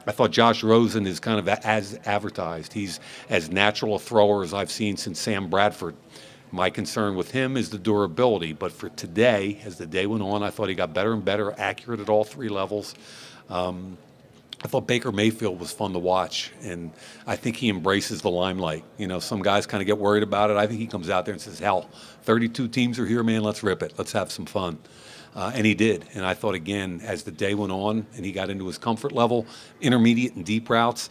I thought Josh Rosen is kind of as advertised. He's as natural a thrower as I've seen since Sam Bradford. My concern with him is the durability. But for today, as the day went on, I thought he got better and better, accurate at all three levels. I thought Baker Mayfield was fun to watch, and I think he embraces the limelight. You know, some guys kind of get worried about it. I think he comes out there and says, hell, 32 teams are here, man, let's rip it. Let's have some fun. And he did. And I thought, again, as the day went on and he got into his comfort level, intermediate and deep routes,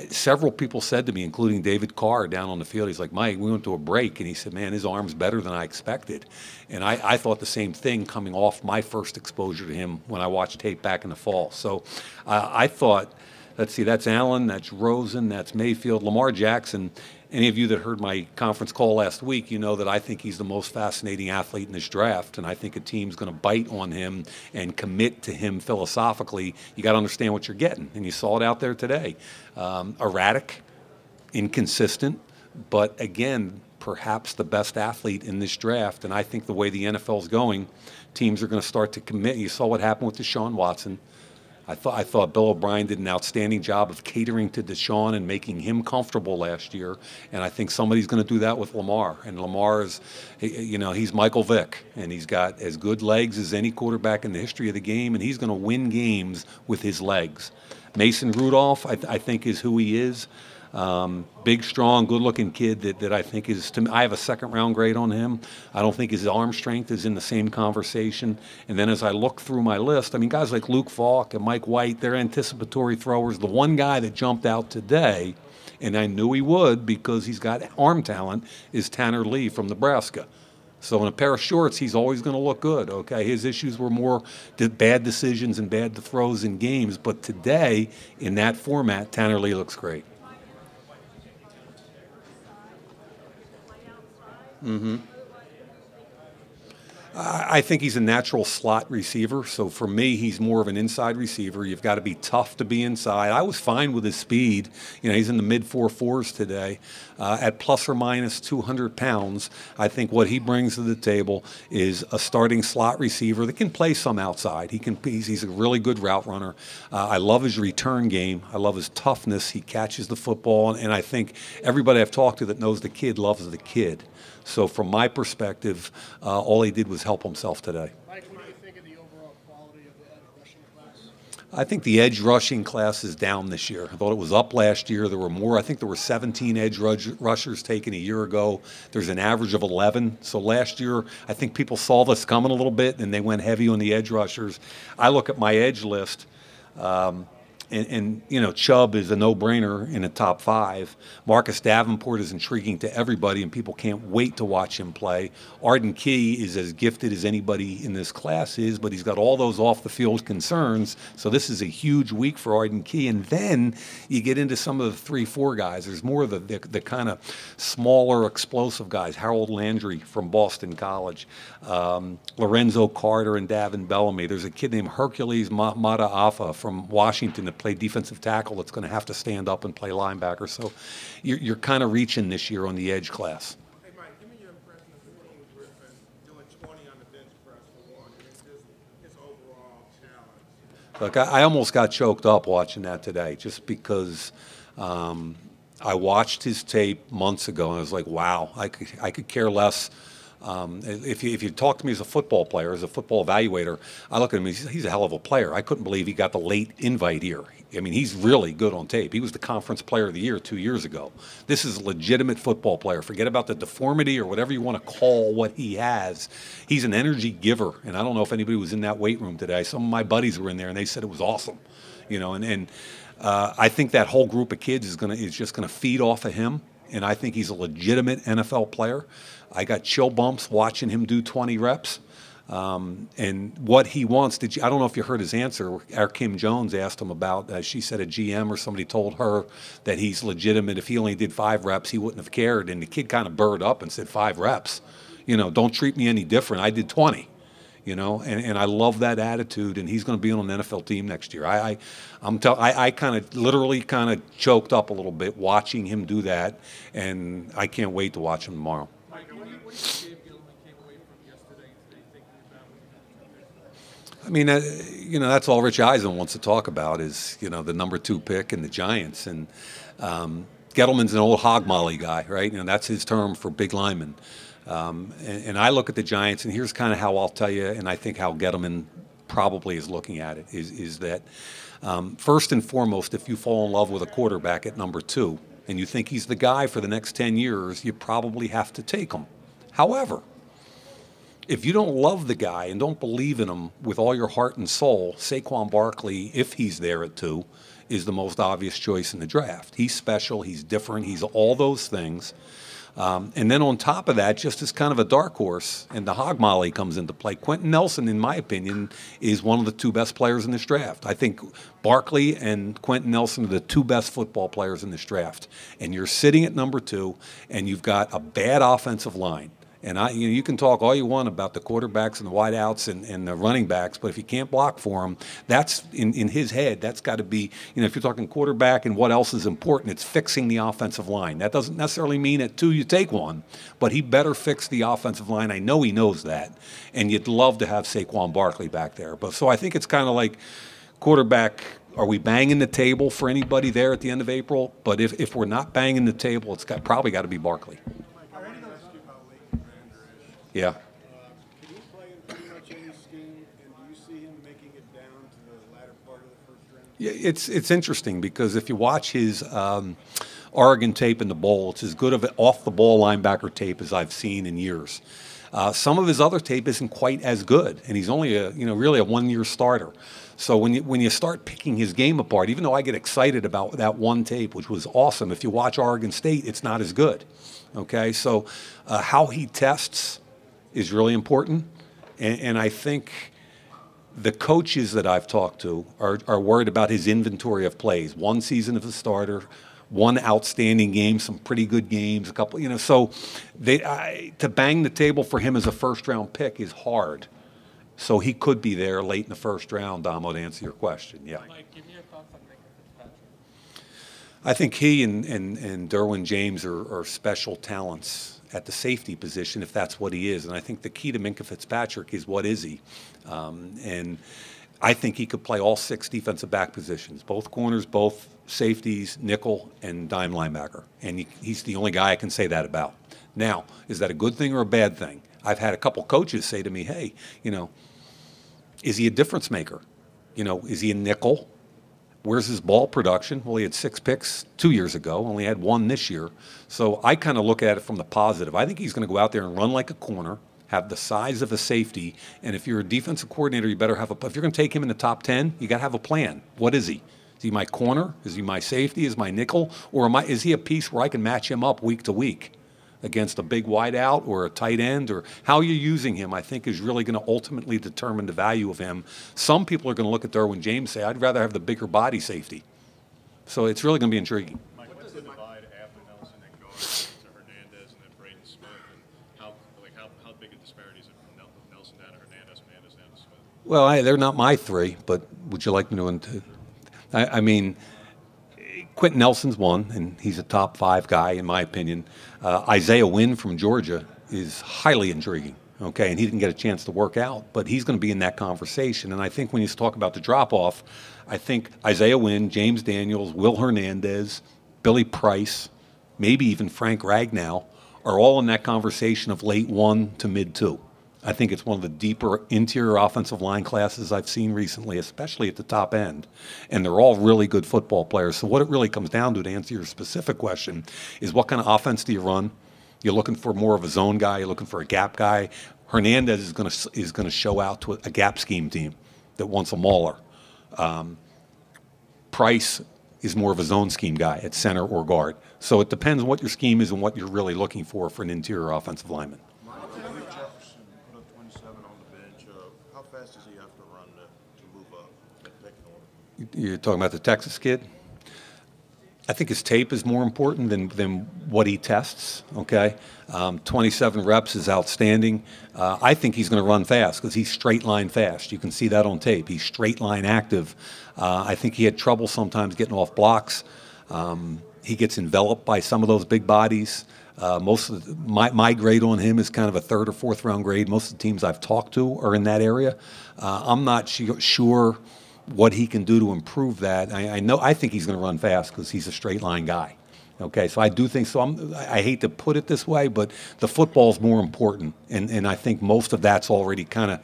several people said to me, including David Carr down on the field, he's like, Mike, we went to a break. And he said, man, his arm's better than I expected. And I thought the same thing coming off my first exposure to him when I watched tape back in the fall. So I thought, let's see, that's Allen, that's Rosen, that's Mayfield, Lamar Jackson. Any of you that heard my conference call last week, you know that I think he's the most fascinating athlete in this draft, and I think a team's going to bite on him and commit to him philosophically. You got to understand what you're getting, and you saw it out there today. Erratic, inconsistent, but again, perhaps the best athlete in this draft, and I think the way the NFL's going, teams are going to start to commit. You saw what happened with Deshaun Watson. I thought Bill O'Brien did an outstanding job of catering to Deshaun and making him comfortable last year, and I think somebody's going to do that with Lamar. And Lamar is, you know, he's Michael Vick, and he's got as good legs as any quarterback in the history of the game, and he's going to win games with his legs. Mason Rudolph, I think, is who he is. Big, strong, good-looking kid that I think is, to me, I have a second-round grade on him. I don't think his arm strength is in the same conversation. And then as I look through my list, I mean, guys like Luke Falk and Mike White, they're anticipatory throwers. The one guy that jumped out today, and I knew he would because he's got arm talent, is Tanner Lee from Nebraska. So in a pair of shorts, he's always going to look good, okay? His issues were more bad decisions and bad throws in games. But today, in that format, Tanner Lee looks great. Mm-hmm. I think he's a natural slot receiver. So for me, he's more of an inside receiver. You've got to be tough to be inside. I was fine with his speed. You know, he's in the mid-4.4s today. At plus or minus 200 pounds, I think what he brings to the table is a starting slot receiver that can play some outside. He's a really good route runner. I love his return game. I love his toughness. He catches the football. And I think everybody I've talked to that knows the kid loves the kid. So from my perspective, all he did was help himself today. Mike, what do you think of the overall quality of the edge rushing class? I think the edge rushing class is down this year. I thought it was up last year. There were more. I think there were 17 edge rushers taken a year ago. There's an average of 11. So last year, I think people saw this coming a little bit, and they went heavy on the edge rushers. I look at my edge list. And you know, Chubb is a no-brainer in the top 5. Marcus Davenport is intriguing to everybody, and people can't wait to watch him play. Arden Key is as gifted as anybody in this class is, but he's got all those off-the-field concerns. So this is a huge week for Arden Key. And then you get into some of the 3-4 guys. There's more of the kind of smaller, explosive guys. Harold Landry from Boston College, Lorenzo Carter and Davin Bellamy. There's a kid named Hercules Mataafa from Washington that play defensive tackle that's going to have to stand up and play linebacker. So you're kind of reaching this year on the edge class. Hey, Mike, give me your impression of King Griffin doing 20 on the bench press for one, and just his overall challenge. Look, I almost got choked up watching that today just because I watched his tape months ago, and I was like, wow, I could care less. If you talk to me as a football player, as a football evaluator, I look at him, he's a hell of a player. I couldn't believe he got the late invite here. I mean, he's really good on tape. He was the Conference Player of the Year 2 years ago. This is a legitimate football player. Forget about the deformity or whatever you want to call what he has. He's an energy giver, and I don't know if anybody was in that weight room today. Some of my buddies were in there, and they said it was awesome. You know, and I think that whole group of kids is just going to feed off of him, and I think he's a legitimate NFL player. I got chill bumps watching him do 20 reps. And what he wants, I don't know if you heard his answer. Our Kim Jones asked him about, she said a GM or somebody told her that he's legitimate. If he only did 5 reps, he wouldn't have cared. And the kid kind of burred up and said 5 reps. You know, don't treat me any different. I did 20. You know, and I love that attitude, and he's going to be on an NFL team next year. I kind of literally kind of choked up a little bit watching him do that, and I can't wait to watch him tomorrow. I mean, that's all Rich Eisen wants to talk about is, the #2 pick and the Giants. And Gettleman's an old hog molly guy, right? That's his term for big lineman. And I look at the Giants, and here's kind of how I'll tell you, and I think how Gettleman probably is looking at it, is that first and foremost, if you fall in love with a quarterback at #2 and you think he's the guy for the next 10 years, you probably have to take him. However, if you don't love the guy and don't believe in him with all your heart and soul, Saquon Barkley, if he's there at 2, is the most obvious choice in the draft. He's special, he's different, he's all those things. And then on top of that, just as kind of a dark horse, and the hog molly comes into play, Quentin Nelson, in my opinion, is one of the 2 best players in this draft. I think Barkley and Quentin Nelson are the 2 best football players in this draft. And you're sitting at #2, and you've got a bad offensive line. And you can talk all you want about the quarterbacks and the wideouts and the running backs, but if you can't block for them, that's in his head. That's got to be, if you're talking quarterback and what else is important, it's fixing the offensive line. That doesn't necessarily mean at 2 you take one, but he better fix the offensive line. I know he knows that, and you'd love to have Saquon Barkley back there. But so I think it's kind of like quarterback. Are we banging the table for anybody there at the end of April? But if we're not banging the table, it's probably got to be Barkley. Yeah. Can he play in pretty much any scheme, and do you see him making it down to the latter part of the first round? Yeah, it's interesting because if you watch his Oregon tape in the bowl, it's as good of an off-the-ball linebacker tape as I've seen in years. Some of his other tape isn't quite as good, and he's only really a one-year starter. So when you start picking his game apart, even though I get excited about that one tape, which was awesome, if you watch Oregon State, it's not as good. Okay, so how he tests is really important, and I think the coaches that I've talked to are worried about his inventory of plays. 1 season as a starter, 1 outstanding game, some pretty good games, a couple, so to bang the table for him as a first-round pick is hard. So he could be there late in the first round, Damo, to answer your question. Yeah. Mike, give me your thoughts on Mayock Fitzpatrick. I think he and Derwin James are special talents at the safety position, if that's what he is. And I think the key to Minkah Fitzpatrick is what is he? And I think he could play all 6 defensive back positions, both corners, both safeties, nickel, and dime linebacker. And he's the only guy I can say that about. Now, is that a good thing or a bad thing? I've had a couple coaches say to me, hey, is he a difference maker? Is he a nickel? Where's his ball production? Well, he had 6 picks 2 years ago, only had 1 this year. So I kind of look at it from the positive. I think he's going to go out there and run like a corner, have the size of a safety, and if you're a defensive coordinator, you better have if you're going to take him in the top 10, you got to have a plan. What is he? Is he my corner? Is he my safety? Is my nickel? Or is he a piece where I can match him up week to week against a big wideout or a tight end? Or how you're using him, I think, is really going to ultimately determine the value of him. Some people are going to look at Derwin James and say, I'd rather have the bigger body safety. So it's really going to be intriguing. Mike, what's the divide after Nelson at guard to Hernandez and then Braden Smith? And how big a disparity is it from Nelson down to Hernandez down to Smith? Well, they're not my 3, but would you like me to? I mean, Quentin Nelson's 1, and he's a top 5 guy, in my opinion. Isaiah Wynn from Georgia is highly intriguing, okay? And he didn't get a chance to work out, but he's going to be in that conversation. And I think when you talk about the drop-off, I think Isaiah Wynn, James Daniels, Will Hernandez, Billy Price, maybe even Frank Ragnow are all in that conversation of late 1 to mid 2. I think it's one of the deeper interior offensive line classes I've seen recently, especially at the top end. And they're all really good football players. So what it really comes down to answer your specific question, is what kind of offense do you run? You're looking for more of a zone guy. You're looking for a gap guy. Hernandez is going to show out to a gap scheme team that wants a mauler. Price is more of a zone scheme guy at center or guard. So it depends on what your scheme is and what you're really looking for an interior offensive lineman. How fast does he have to run to move up the pecking order? You're talking about the Texas kid? I think his tape is more important than what he tests, okay? 27 reps is outstanding. I think he's going to run fast because he's straight line fast. You can see that on tape. He's straight line active. I think he had trouble sometimes getting off blocks. He gets enveloped by some of those big bodies. My grade on him is kind of a third or fourth round grade. Most of the teams I've talked to are in that area. I'm not sure what he can do to improve that. I think he's going to run fast because he's a straight line guy. Okay, so I do think so. I hate to put it this way, but the football's more important, and I think most of that's already kind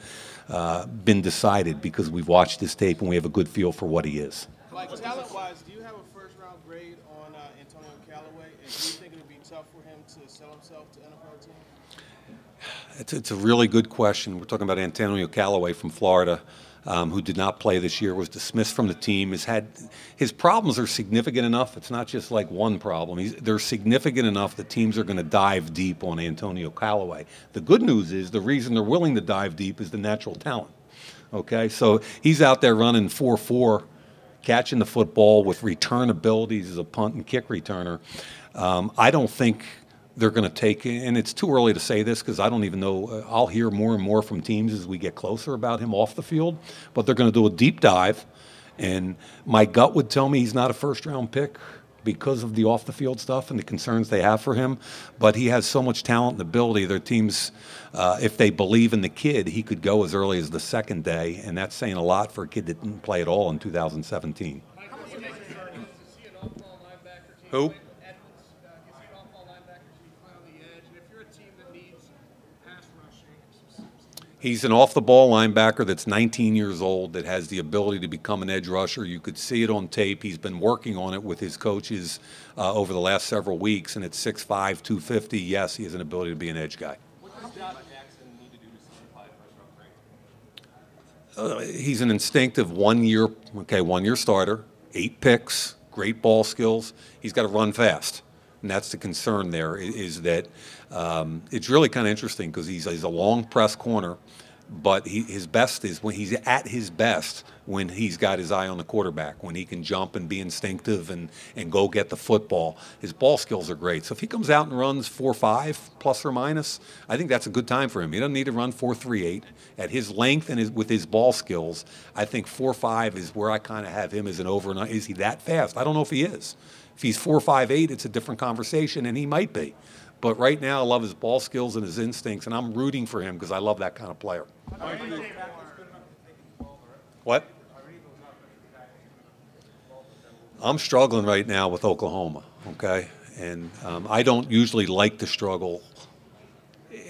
of been decided because we've watched this tape and we have a good feel for what he is. Like talent-wise, do you have a first-round grade on Antonio Callaway, and do you think it would be tough for him to sell himself to NFL teams? It's a really good question. We're talking about Antonio Callaway from Florida, who did not play this year, was dismissed from the team. His problems are significant enough. It's not just like one problem. They're significant enough that teams are going to dive deep on Antonio Callaway. The good news is the reason they're willing to dive deep is the natural talent. Okay, so he's out there running 4.4, catching the football with return abilities as a punt and kick returner. I don't think they're going to take, and it's too early to say this because I don't even know. I'll hear more and more from teams as we get closer about him off the field, but they're going to do a deep dive, and my gut would tell me he's not a first-round pick because of the off-the-field stuff and the concerns they have for him, but he has so much talent and ability. Their teams, if they believe in the kid, he could go as early as the second day, and that's saying a lot for a kid that didn't play at all in 2017. Who? He's an off-the-ball linebacker that's 19 years old that has the ability to become an edge rusher. You could see it on tape. He's been working on it with his coaches over the last several weeks, and at 6'5", 250, yes, he has an ability to be an edge guy. What does Jackson need to do to solidify first-round grade? He's an instinctive one-year starter, 8 picks, great ball skills. He's got to run fast. And that's the concern there, is that it's really kind of interesting because he's a long press corner, but his best is when he's at his best when he's got his eye on the quarterback, when he can jump and be instinctive and go get the football. His ball skills are great. So if he comes out and runs 4.5 plus or minus, I think that's a good time for him. He doesn't need to run 4.38. At his length and with his ball skills, I think 4.5 is where I kind of have him as an over. Is he that fast? I don't know if he is. If he's 4.58, it's a different conversation, and he might be. But right now, I love his ball skills and his instincts, and I'm rooting for him because I love that kind of player. What? I'm struggling right now with Oklahoma, okay? And I don't usually like to struggle.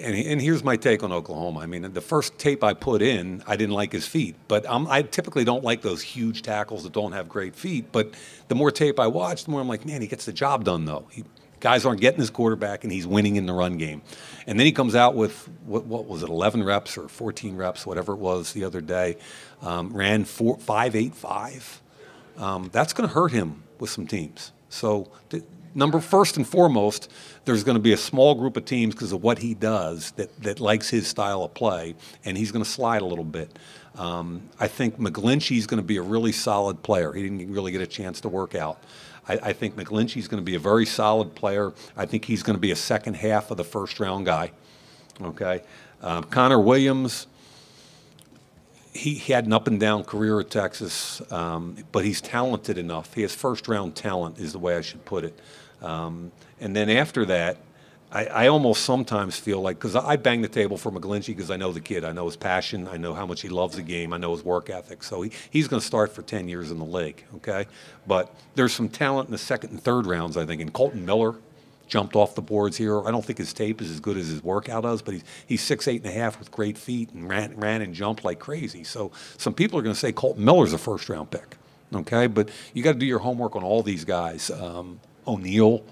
And here's my take on Oklahoma. I mean, the first tape I put in, I didn't like his feet. But I typically don't like those huge tackles that don't have great feet. But the more tape I watch, the more I'm like, man, he gets the job done, though. Guys aren't getting his quarterback, and he's winning in the run game. And then he comes out with, what was it, 11 reps or 14 reps, whatever it was the other day, ran 5.85. That's going to hurt him with some teams. So first and foremost, there's going to be a small group of teams because of what he does that likes his style of play, and he's going to slide a little bit. I think McGlinchey's going to be a really solid player. He didn't really get a chance to work out. I think McGlinchey's going to be a very solid player. I think he's going to be a second half of the first-round guy. Okay, Connor Williams, he had an up-and-down career at Texas, but he's talented enough. He has first-round talent is the way I should put it. And then after that, I almost sometimes feel like, because I bang the table for McGlinchey because I know the kid. I know his passion. I know how much he loves the game. I know his work ethic. So he's going to start for 10 years in the league, okay? But there's some talent in the second and third rounds, I think. And Colton Miller jumped off the boards here. I don't think his tape is as good as his workout does, but he's 6'8.5" with great feet and ran and jumped like crazy. So some people are going to say Colton Miller's a first-round pick, okay? But you got to do your homework on all these guys. O'Neal,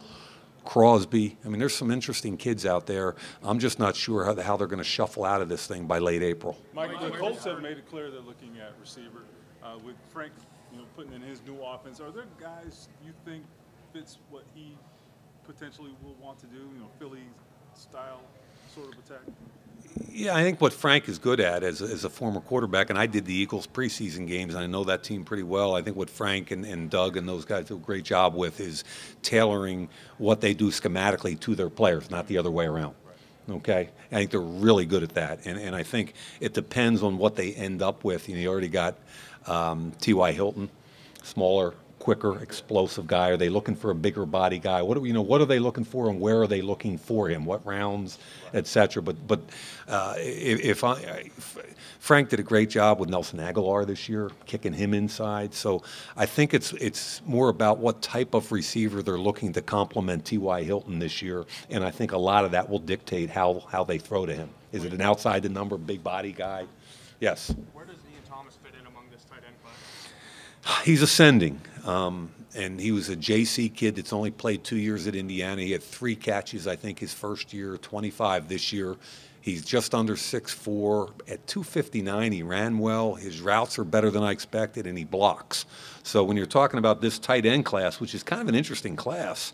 Crosby. I mean, there's some interesting kids out there. I'm just not sure how they're going to shuffle out of this thing by late April. Mike, the Colts have made it clear they're looking at receiver. With Frank, putting in his new offense, are there guys you think fits what he potentially will want to do? Philly-style sort of attack. Yeah, I think what Frank is good at as a former quarterback, and I did the Eagles preseason games, and I know that team pretty well. I think what Frank and Doug and those guys do a great job with is tailoring what they do schematically to their players, not the other way around. Okay? I think they're really good at that, and I think it depends on what they end up with. You already got T.Y. Hilton, smaller quicker, explosive guy? Are they looking for a bigger body guy? What are they looking for, and where are they looking for him? What rounds, et cetera? But Frank did a great job with Nelson Aguilar this year, kicking him inside. So I think it's more about what type of receiver they're looking to complement T.Y. Hilton this year, and I think a lot of that will dictate how they throw to him. Is it an outside the number, big body guy? Yes. Where does Ian Thomas fit in among this tight end class? He's ascending, and he was a JC kid that's only played 2 years at Indiana. He had 3 catches, I think, his first year, 25 this year. He's just under 6'4". At 259, he ran well. His routes are better than I expected, and he blocks. So when you're talking about this tight end class, which is kind of an interesting class,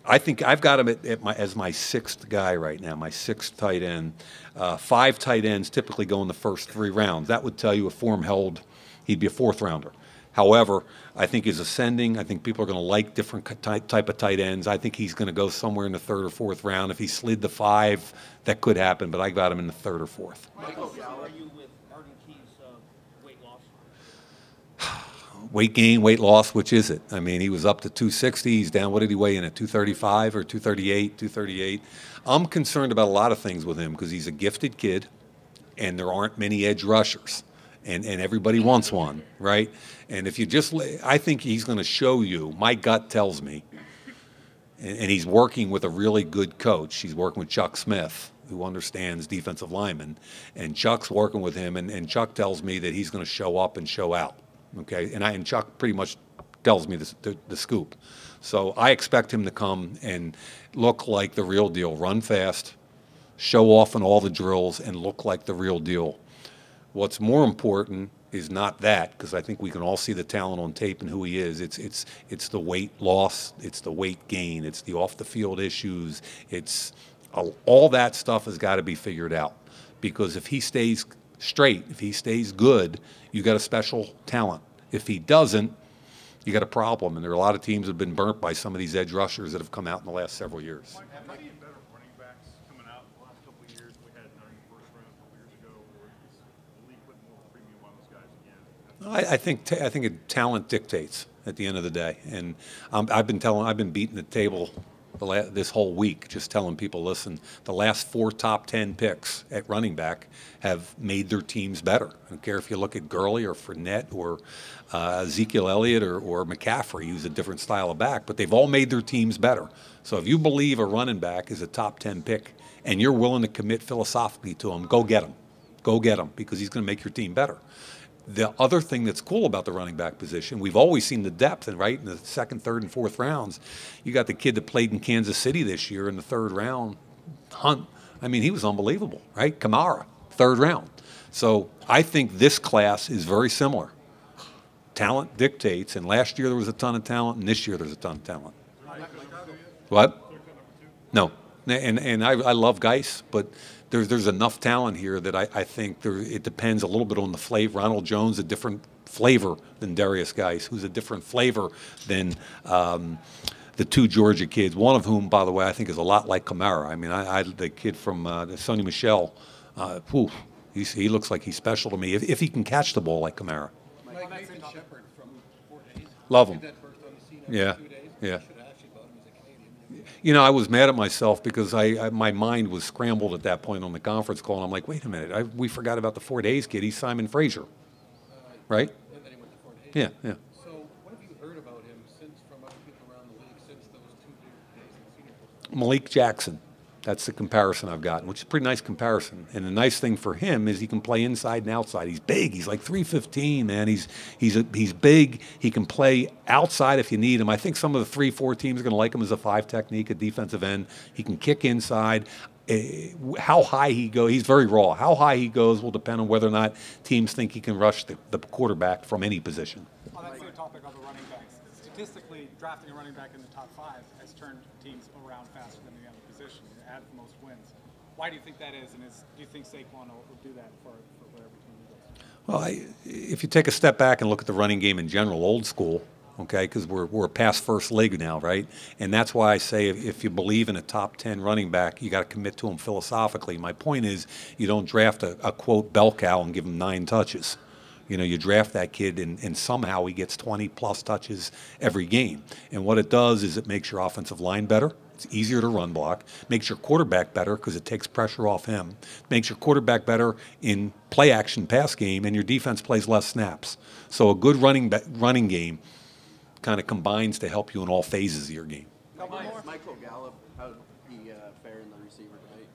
I think I've got him as my 6th guy right now, my 6th tight end. 5 tight ends typically go in the first 3 rounds. That would tell you if form held, he'd be a 4th rounder. However, I think he's ascending. I think people are going to like different type of tight ends. I think he's going to go somewhere in the 3rd or 4th round. If he slid to 5, that could happen, but I got him in the 3rd or 4th. Michael, how are you with Arden Key's weight loss? Weight gain, weight loss, which is it? I mean, he was up to 260. He's down, what did he weigh in at, 235 or 238, 238? I'm concerned about a lot of things with him because he's a gifted kid, and there aren't many edge rushers. And everybody wants one, right? And if you just, I think he's going to show you, my gut tells me, and he's working with a really good coach. He's working with Chuck Smith, who understands defensive linemen, and Chuck's working with him, and Chuck tells me that he's going to show up and show out, okay? And Chuck pretty much tells me the scoop. So I expect him to come and look like the real deal, run fast, show off in all the drills, and look like the real deal. What's more important is not that, because I think we can all see the talent on tape and who he is. It's the weight loss, it's the weight gain, it's the off the field issues. It's all that stuff has got to be figured out, because if he stays straight, if he stays good, you got a special talent. If he doesn't, you got a problem. And there are a lot of teams that have been burnt by some of these edge rushers that have come out in the last several years. How do you better running backs coming out the last couple of years? We had 9 first round a couple years ago, where the league put more premium on those guys again. I think talent dictates at the end of the day, and I've been beating the table this whole week, just telling people, listen, the last 4 top 10 picks at running back have made their teams better. I don't care if you look at Gurley or Fournette or Ezekiel Elliott or McCaffrey, who's a different style of back, but they've all made their teams better. So if you believe a running back is a top 10 pick and you're willing to commit philosophically to him, go get him. Go get him, because he's going to make your team better. The other thing that's cool about the running back position, we've always seen the depth, and right in the 2nd, 3rd, and 4th rounds, you got the kid that played in Kansas City this year in the 3rd round, Hunt. I mean, he was unbelievable, right? Kamara, 3rd round. So I think this class is very similar. Talent dictates, and last year there was a ton of talent, and this year there's a ton of talent. What? No. And I love Geis, but there's enough talent here that I think it depends a little bit on the flavor. Ronald Jones, a different flavor than Darius Geis, who's a different flavor than the 2 Georgia kids, one of whom, by the way, I think is a lot like Kamara. I mean, the kid from Sonny Michel, he looks like he's special to me, if he can catch the ball like Kamara. Nathan Shepard from Fort Hays. Love him. That burst on the scene Yeah, after 2 days. yeah. I should have actually bought him as a Canadian. You know, I was mad at myself because my mind was scrambled at that point on the conference call, and I'm like, wait a minute, we forgot about the Fort Hays kid. He's Simon Frazier, right? And then he went to Fort Hays. Yeah, yeah. So what have you heard about him from other people around the league since those 2 days in the Senior Bowl? Malik Jackson. That's the comparison I've gotten, which is a pretty nice comparison. And the nice thing for him is he can play inside and outside. He's big. He's like 315, man. He's big. He can play outside if you need him. I think some of the 3-4 teams are going to like him as a 5 technique, a defensive end. He can kick inside. How high he goes, he's very raw. How high he goes will depend on whether or not teams think he can rush the quarterback from any position. On that same topic of the running backs, statistically, drafting a running back in the top 5 has turned teams around faster than the other position. It had the most wins. Why do you think that is? And do you think Saquon will do that for whatever team he goes? Well, if you take a step back and look at the running game in general, old school, okay, because we're past first league now, right? And that's why I say if you believe in a top 10 running back, you got to commit to him philosophically. My point is you don't draft a quote, bell cow and give him 9 touches, You know, you draft that kid, and somehow he gets 20-plus touches every game. And what it does is it makes your offensive line better. It's easier to run block. Makes your quarterback better because it takes pressure off him. Makes your quarterback better in play-action pass game, and your defense plays less snaps. So a good running game kind of combines to help you in all phases of your game. Michael Gallup, how did he fare in the receiver debate?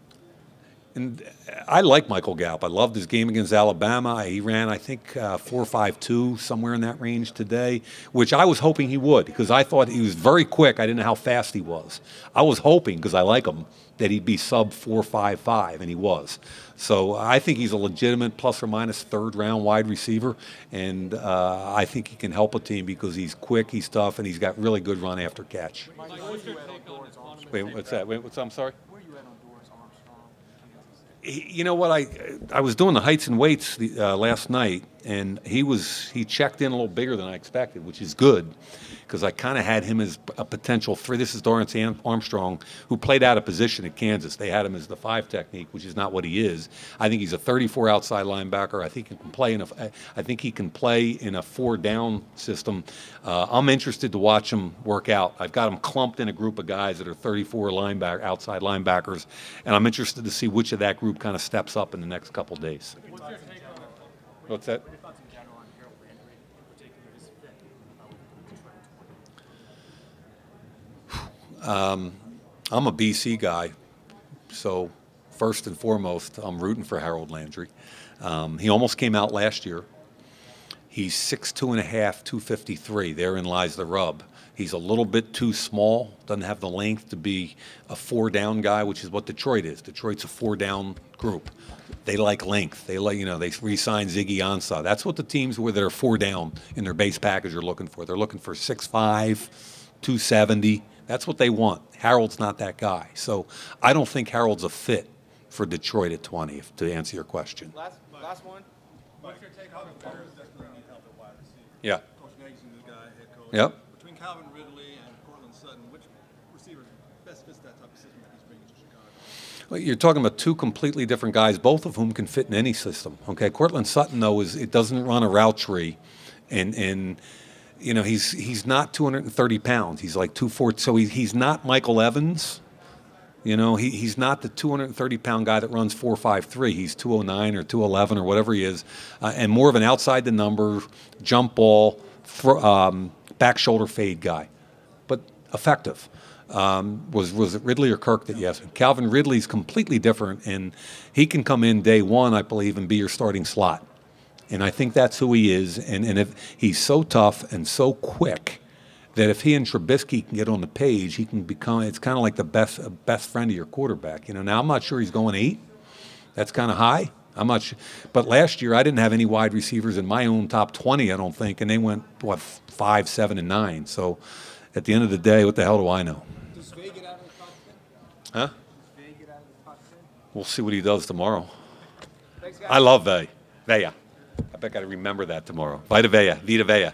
And I like Michael Gallup. I loved his game against Alabama. He ran, I think, 4.52, somewhere in that range today, which I was hoping he would because I thought he was very quick. I didn't know how fast he was. I was hoping, because I like him, that he'd be sub 4.55, and he was. So I think he's a legitimate plus or minus third-round wide receiver, and I think he can help a team because he's quick, he's tough, and he's got really good run after catch. Wait, what's that? Wait, I'm sorry? You know what? I was doing the heights and weights last night, and he checked in a little bigger than I expected, which is good because I kind of had him as a potential 3. This is Dorrance Armstrong, who played out of position at Kansas. They had him as the 5 technique, which is not what he is. I think he's a 34 outside linebacker. I think he can play in a 4-down system. I'm interested to watch him work out. I've got him clumped in a group of guys that are 34 outside linebackers, and I'm interested to see which of that group kind of steps up in the next couple of days. What's your take on What's that? What are your thoughts in general on Harold Landry, in particular his fit with Detroit? I'm a BC guy, so first and foremost, I'm rooting for Harold Landry. He almost came out last year. He's 6'2.5", 253. Therein lies the rub. He's a little bit too small, doesn't have the length to be a 4-down guy, which is what Detroit is. Detroit's a 4-down group. They like length. They like, they re-signed Ziggy Ansah. That's what the teams that are 4-down in their base package are looking for. They're looking for 6'5", 270. That's what they want. Harold's not that guy. So I don't think Harold's a fit for Detroit at 20, to answer your question. Last one. What's your take on the Bears desperately need help at wide receiver? Yeah. Coach Nagy's a new guy, head coach. Yep. Between Calvin Ridley and Courtland Sutton, which receiver best fits that type of system that he's bringing to Chicago? Well, you're talking about 2 completely different guys, both of whom can fit in any system. Okay, Courtland Sutton though it doesn't run a route tree, and he's not 230 pounds. He's like 240. So he's not Michael Evans. He's not the 230-pound guy that runs 4.53. He's 209 or 211 or whatever he is, and more of an outside the number, jump ball, back shoulder fade guy, but effective. Was it Ridley or Kirk that you asked? Calvin Ridley's completely different, and he can come in day one, I believe, and be your starting slot. And I think that's who he is. And if he's so tough and so quick that if he and Trubisky can get on the page, he can become. It's kind of like the best friend of your quarterback. Now I'm not sure he's going 8. That's kind of high. I'm not sure. But last year I didn't have any wide receivers in my own top 20, I don't think, and they went 5, 7, and 9. So at the end of the day, what the hell do I know? Does Vay get out of the top 10? Huh? Does Vay get out of the top 10? We'll see what he does tomorrow. Thanks, guys. I love Vaya. I bet I got to remember that tomorrow. Vita Vea. Vita Vea.